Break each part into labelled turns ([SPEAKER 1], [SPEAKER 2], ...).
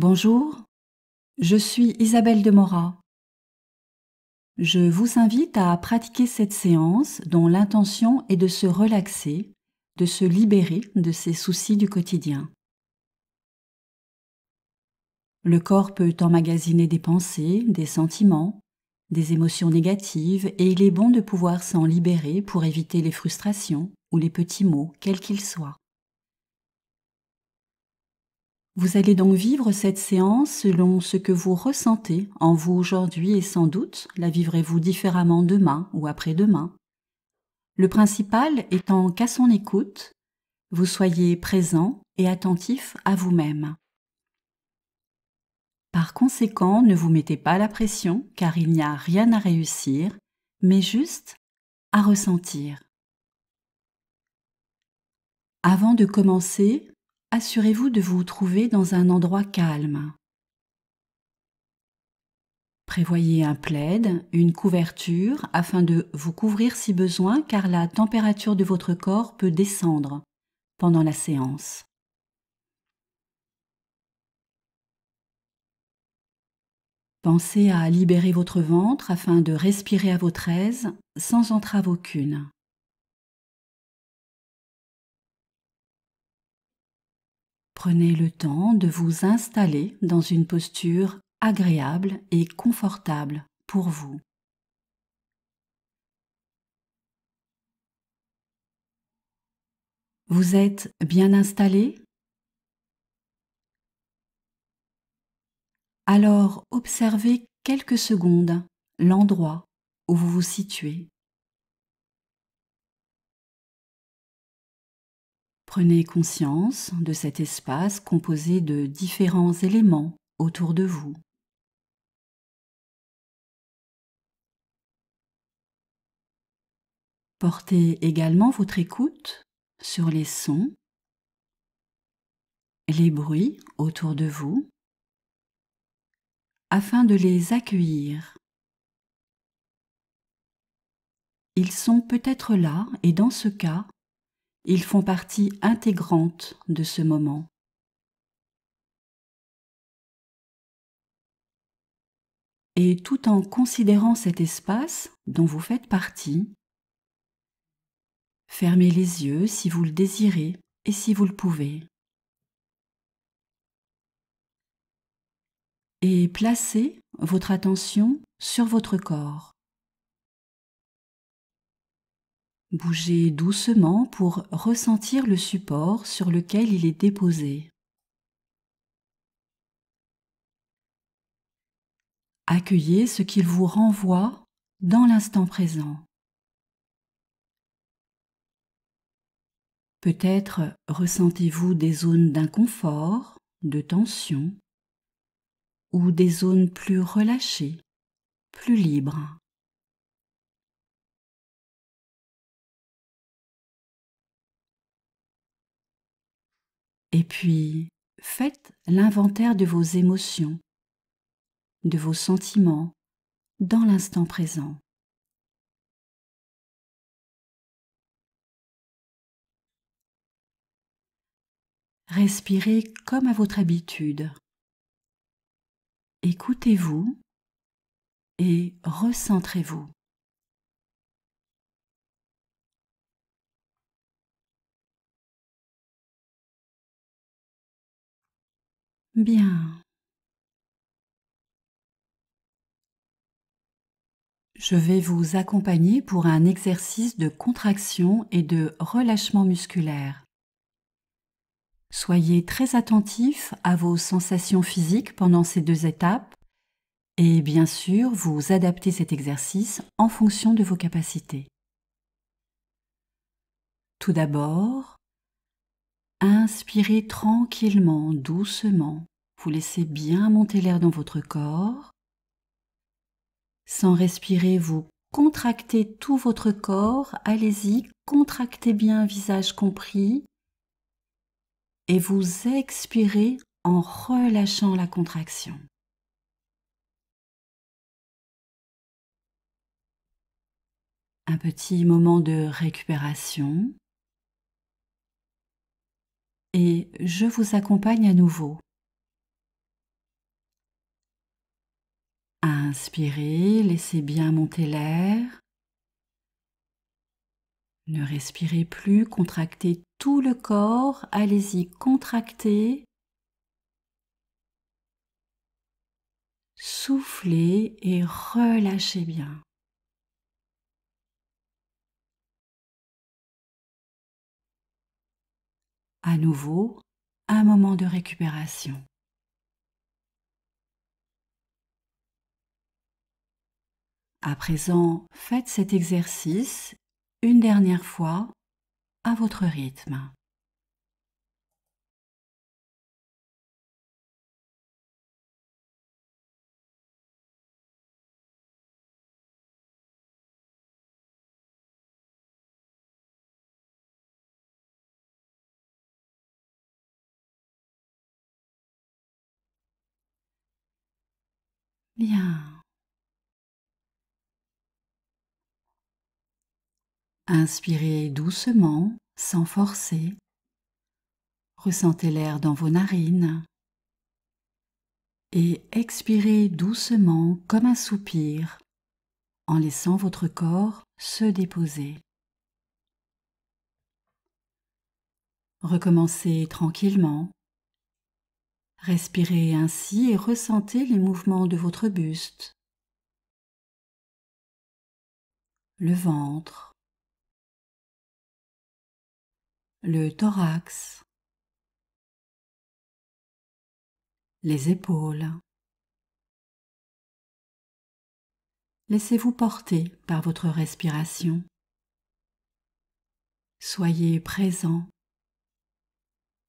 [SPEAKER 1] Bonjour, je suis Isabelle Demora. Je vous invite à pratiquer cette séance dont l'intention est de se relaxer, de se libérer de ses soucis du quotidien. Le corps peut emmagasiner des pensées, des sentiments, des émotions négatives et il est bon de pouvoir s'en libérer pour éviter les frustrations ou les petits maux, quels qu'ils soient. Vous allez donc vivre cette séance selon ce que vous ressentez en vous aujourd'hui et sans doute la vivrez-vous différemment demain ou après-demain. Le principal étant qu'à son écoute, vous soyez présent et attentif à vous-même. Par conséquent, ne vous mettez pas la pression car il n'y a rien à réussir, mais juste à ressentir. Avant de commencer, assurez-vous de vous trouver dans un endroit calme. Prévoyez un plaid, une couverture afin de vous couvrir si besoin car la température de votre corps peut descendre pendant la séance. Pensez à libérer votre ventre afin de respirer à votre aise sans entrave aucune. Prenez le temps de vous installer dans une posture agréable et confortable pour vous. Vous êtes bien installé? Alors observez quelques secondes l'endroit où vous vous situez. Prenez conscience de cet espace composé de différents éléments autour de vous. Portez également votre écoute sur les sons, les bruits autour de vous, afin de les accueillir. Ils sont peut-être là et dans ce cas, ils font partie intégrante de ce moment. Et tout en considérant cet espace dont vous faites partie, fermez les yeux si vous le désirez et si vous le pouvez. Et placez votre attention sur votre corps. Bougez doucement pour ressentir le support sur lequel il est déposé. Accueillez ce qu'il vous renvoie dans l'instant présent. Peut-être ressentez-vous des zones d'inconfort, de tension, ou des zones plus relâchées, plus libres. Et puis, faites l'inventaire de vos émotions, de vos sentiments dans l'instant présent. Respirez comme à votre habitude. Écoutez-vous et recentrez-vous. Bien. Je vais vous accompagner pour un exercice de contraction et de relâchement musculaire. Soyez très attentif à vos sensations physiques pendant ces 2 étapes et bien sûr, vous adaptez cet exercice en fonction de vos capacités. Tout d'abord, inspirez tranquillement, doucement. Vous laissez bien monter l'air dans votre corps. Sans respirer, vous contractez tout votre corps. Allez-y, contractez bien, visage compris. Et vous expirez en relâchant la contraction. Un petit moment de récupération. Et je vous accompagne à nouveau. Inspirez, laissez bien monter l'air. Ne respirez plus, contractez tout le corps. Allez-y, contractez. Soufflez et relâchez bien. À nouveau, un moment de récupération. À présent, faites cet exercice une dernière fois à votre rythme. Bien. Inspirez doucement, sans forcer. Ressentez l'air dans vos narines. Et expirez doucement comme un soupir, en laissant votre corps se déposer. Recommencez tranquillement. Respirez ainsi et ressentez les mouvements de votre buste, le ventre, le thorax, les épaules. Laissez-vous porter par votre respiration. Soyez présent.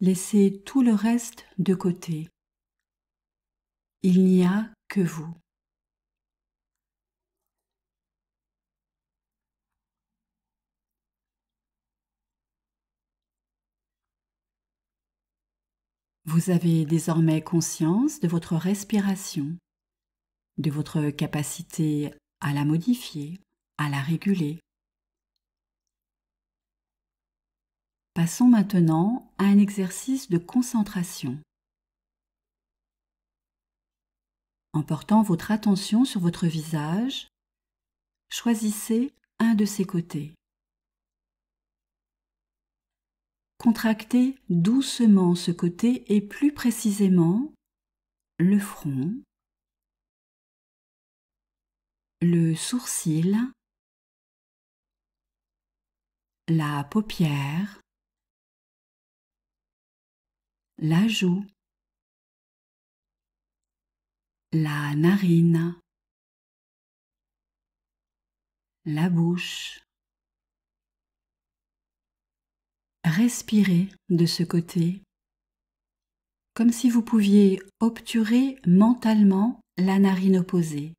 [SPEAKER 1] Laissez tout le reste de côté. Il n'y a que vous. Vous avez désormais conscience de votre respiration, de votre capacité à la modifier, à la réguler. Passons maintenant à un exercice de concentration. En portant votre attention sur votre visage, choisissez un de ses côtés. Contractez doucement ce côté et plus précisément le front, le sourcil, la paupière, la joue, la narine, la bouche. Respirez de ce côté, comme si vous pouviez obturer mentalement la narine opposée.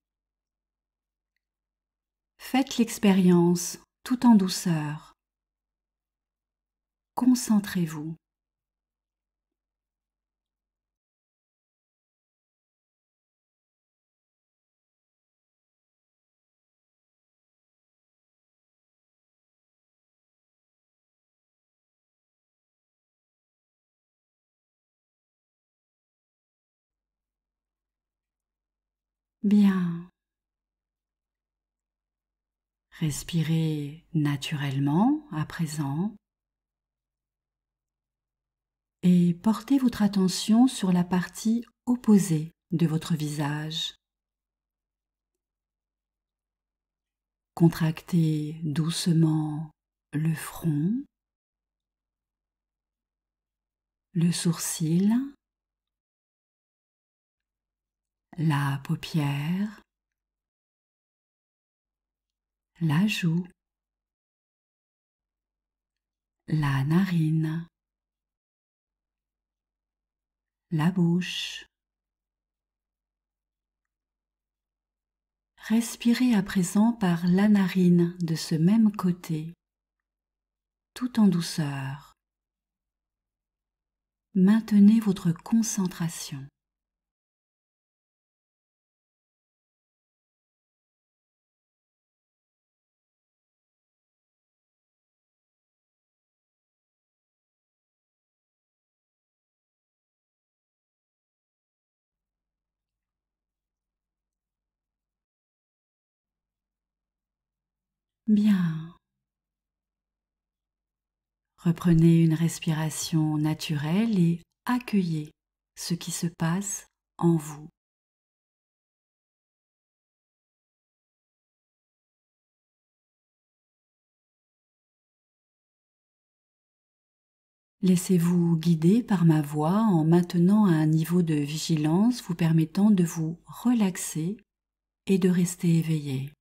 [SPEAKER 1] Faites l'expérience tout en douceur. Concentrez-vous. Bien. Respirez naturellement à présent et portez votre attention sur la partie opposée de votre visage. Contractez doucement le front, le sourcil, la paupière, la joue, la narine, la bouche. Respirez à présent par la narine de ce même côté, tout en douceur. Maintenez votre concentration. Bien. Reprenez une respiration naturelle et accueillez ce qui se passe en vous. Laissez-vous guider par ma voix en maintenant un niveau de vigilance vous permettant de vous relaxer et de rester éveillé.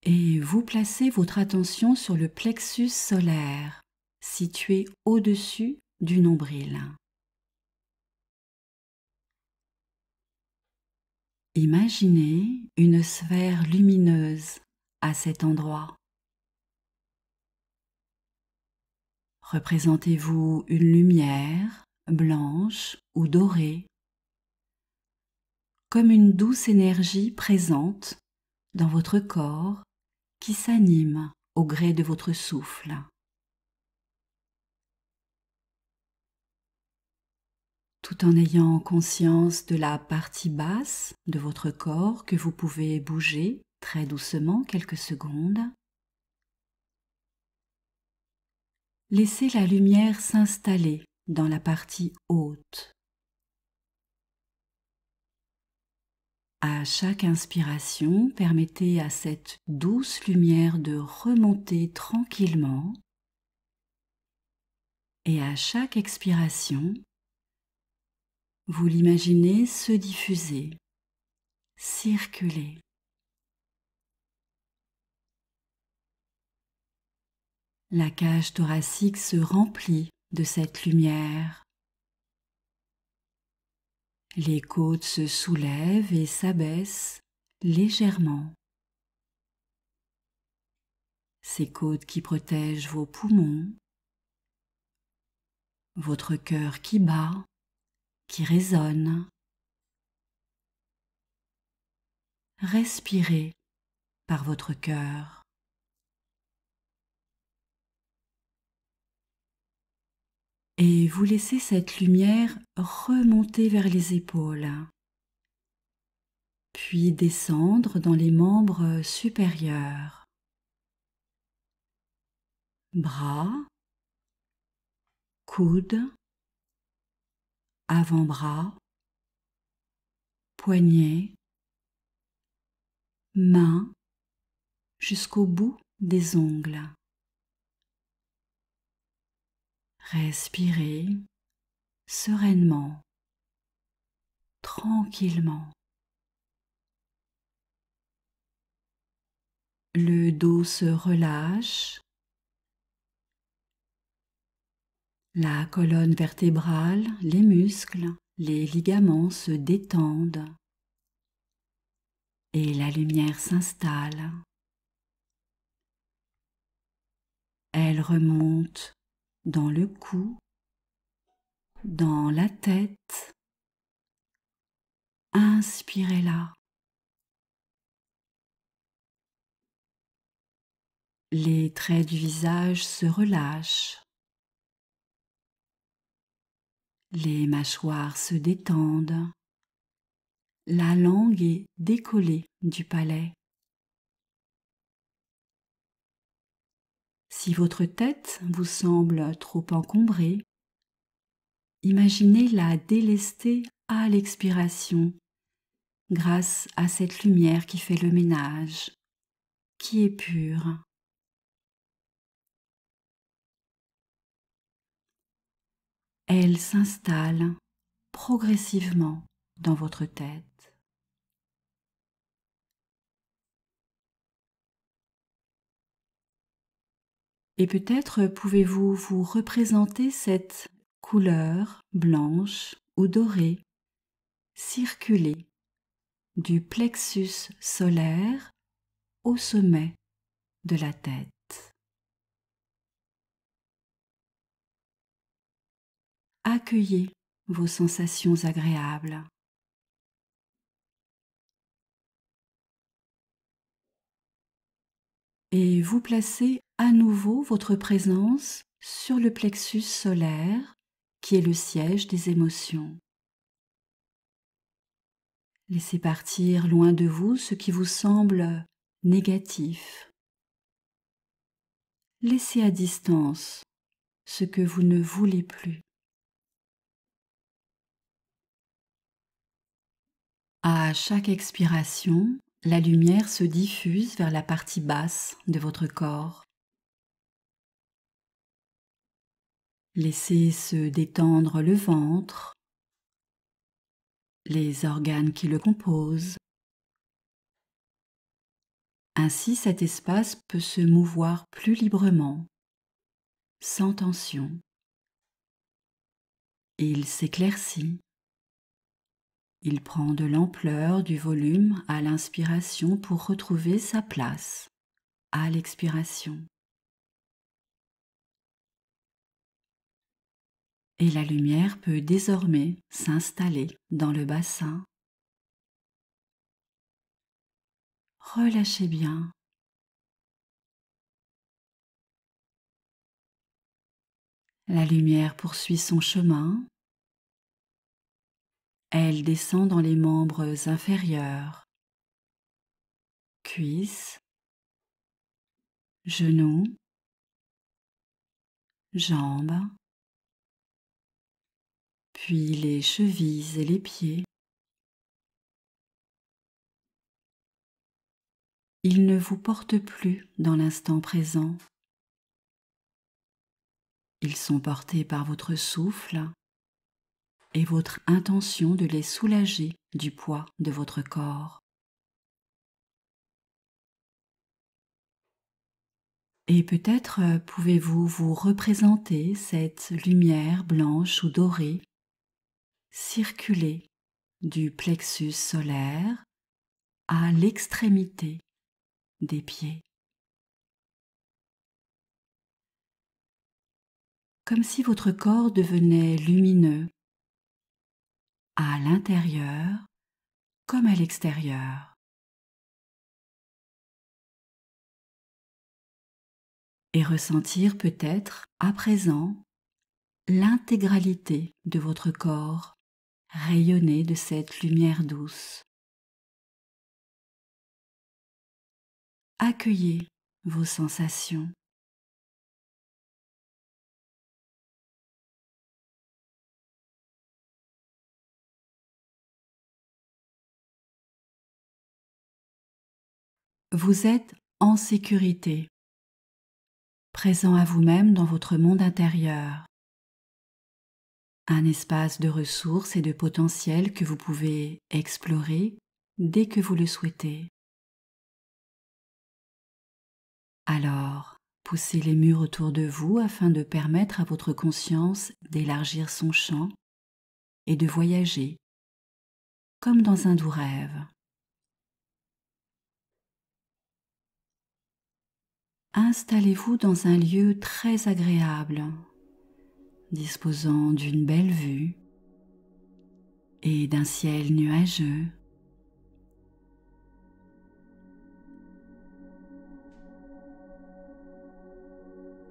[SPEAKER 1] Et vous placez votre attention sur le plexus solaire, situé au-dessus du nombril. Imaginez une sphère lumineuse à cet endroit. Représentez-vous une lumière blanche ou dorée, comme une douce énergie présente dans votre corps qui s'anime au gré de votre souffle. Tout en ayant conscience de la partie basse de votre corps que vous pouvez bouger très doucement quelques secondes. Laissez la lumière s'installer dans la partie haute. À chaque inspiration, permettez à cette douce lumière de remonter tranquillement et à chaque expiration, vous l'imaginez se diffuser, circuler. La cage thoracique se remplit de cette lumière. Les côtes se soulèvent et s'abaissent légèrement. Ces côtes qui protègent vos poumons, votre cœur qui bat, qui résonne. Respirez par votre cœur. Et vous laissez cette lumière remonter vers les épaules, puis descendre dans les membres supérieurs. Bras, coudes, avant-bras, poignets, mains, jusqu'au bout des ongles. Respirez sereinement, tranquillement. Le dos se relâche, la colonne vertébrale, les muscles, les ligaments se détendent et la lumière s'installe. Elle remonte dans le cou, dans la tête. Inspirez-la. Les traits du visage se relâchent. Les mâchoires se détendent. La langue est décollée du palais. Si votre tête vous semble trop encombrée, imaginez la délester à l'expiration grâce à cette lumière qui fait le ménage, qui est pure. Elle s'installe progressivement dans votre tête. Et peut-être pouvez-vous vous représenter cette couleur blanche ou dorée circuler du plexus solaire au sommet de la tête. Accueillez vos sensations agréables. Et vous placez à nouveau votre présence sur le plexus solaire qui est le siège des émotions. Laissez partir loin de vous ce qui vous semble négatif. Laissez à distance ce que vous ne voulez plus. À chaque expiration, la lumière se diffuse vers la partie basse de votre corps. Laissez se détendre le ventre, les organes qui le composent. Ainsi, cet espace peut se mouvoir plus librement, sans tension. Il s'éclaircit. Il prend de l'ampleur, du volume à l'inspiration pour retrouver sa place à l'expiration. Et la lumière peut désormais s'installer dans le bassin. Relâchez bien. La lumière poursuit son chemin. Elle descend dans les membres inférieurs, cuisses, genoux, jambes, puis les chevilles et les pieds. Ils ne vous portent plus dans l'instant présent. Ils sont portés par votre souffle et votre intention de les soulager du poids de votre corps. Et peut-être pouvez-vous vous représenter cette lumière blanche ou dorée circuler du plexus solaire à l'extrémité des pieds. Comme si votre corps devenait lumineux à l'intérieur comme à l'extérieur. Et ressentir peut-être à présent l'intégralité de votre corps rayonner de cette lumière douce. Accueillez vos sensations. Vous êtes en sécurité, présent à vous-même dans votre monde intérieur. Un espace de ressources et de potentiel que vous pouvez explorer dès que vous le souhaitez. Alors, poussez les murs autour de vous afin de permettre à votre conscience d'élargir son champ et de voyager comme dans un doux rêve. Installez-vous dans un lieu très agréable, disposant d'une belle vue et d'un ciel nuageux.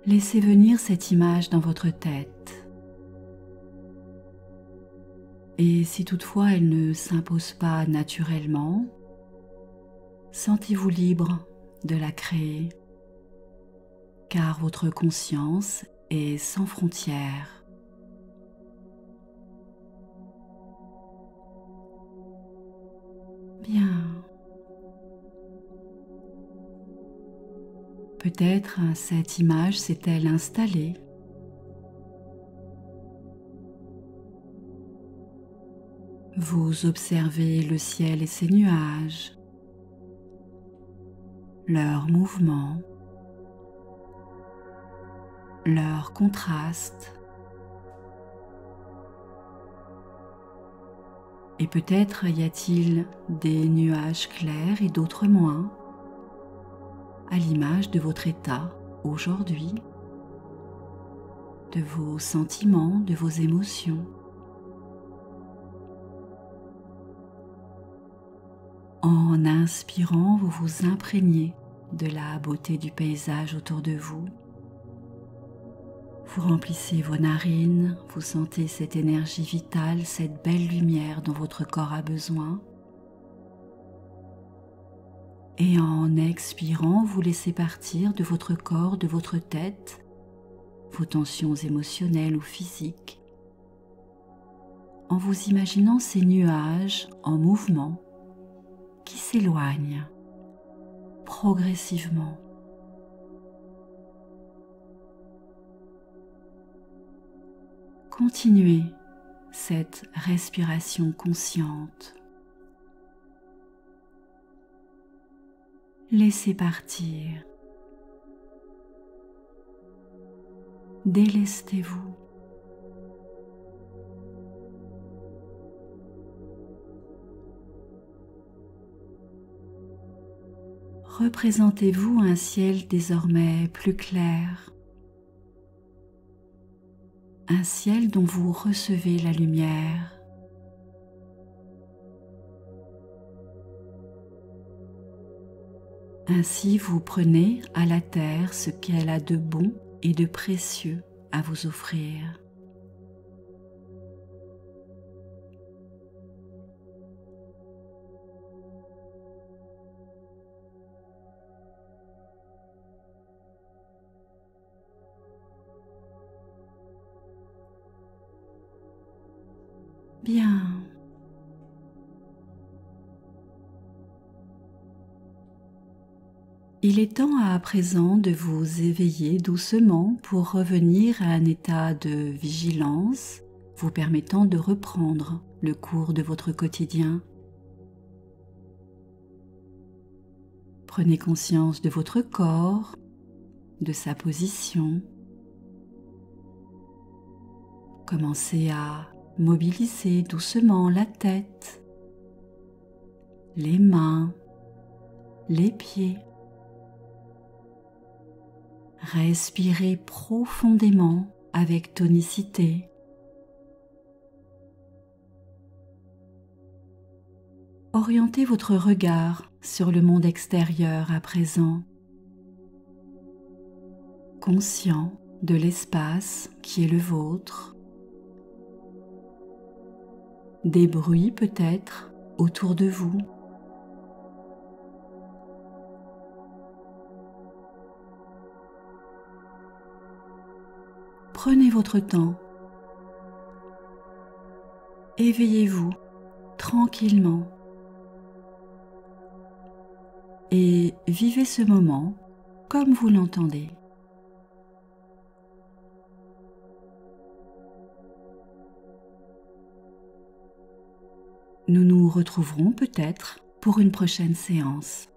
[SPEAKER 1] Laissez venir cette image dans votre tête. Et si toutefois elle ne s'impose pas naturellement, sentez-vous libre de la créer, car votre conscience est sans frontières. Bien. Peut-être cette image s'est-elle installée. Vous observez le ciel et ses nuages, leurs mouvements, leurs contrastes. Et peut-être y a-t-il des nuages clairs et d'autres moins, à l'image de votre état aujourd'hui, de vos sentiments, de vos émotions. En inspirant, vous vous imprégnez de la beauté du paysage autour de vous. Vous remplissez vos narines, vous sentez cette énergie vitale, cette belle lumière dont votre corps a besoin. Et en expirant, vous laissez partir de votre corps, de votre tête, vos tensions émotionnelles ou physiques, en vous imaginant ces nuages en mouvement qui s'éloignent progressivement. Continuez cette respiration consciente. Laissez partir. Délestez-vous. Représentez-vous un ciel désormais plus clair, un ciel dont vous recevez la lumière. Ainsi, vous prenez à la terre ce qu'elle a de bon et de précieux à vous offrir. Bien. Il est temps à présent de vous éveiller doucement pour revenir à un état de vigilance vous permettant de reprendre le cours de votre quotidien. Prenez conscience de votre corps, de sa position. Commencez à mobiliser doucement la tête, les mains, les pieds. Respirez profondément avec tonicité. Orientez votre regard sur le monde extérieur à présent, conscient de l'espace qui est le vôtre, des bruits peut-être autour de vous. Prenez votre temps. Éveillez-vous tranquillement et vivez ce moment comme vous l'entendez. Nous nous retrouverons peut-être pour une prochaine séance.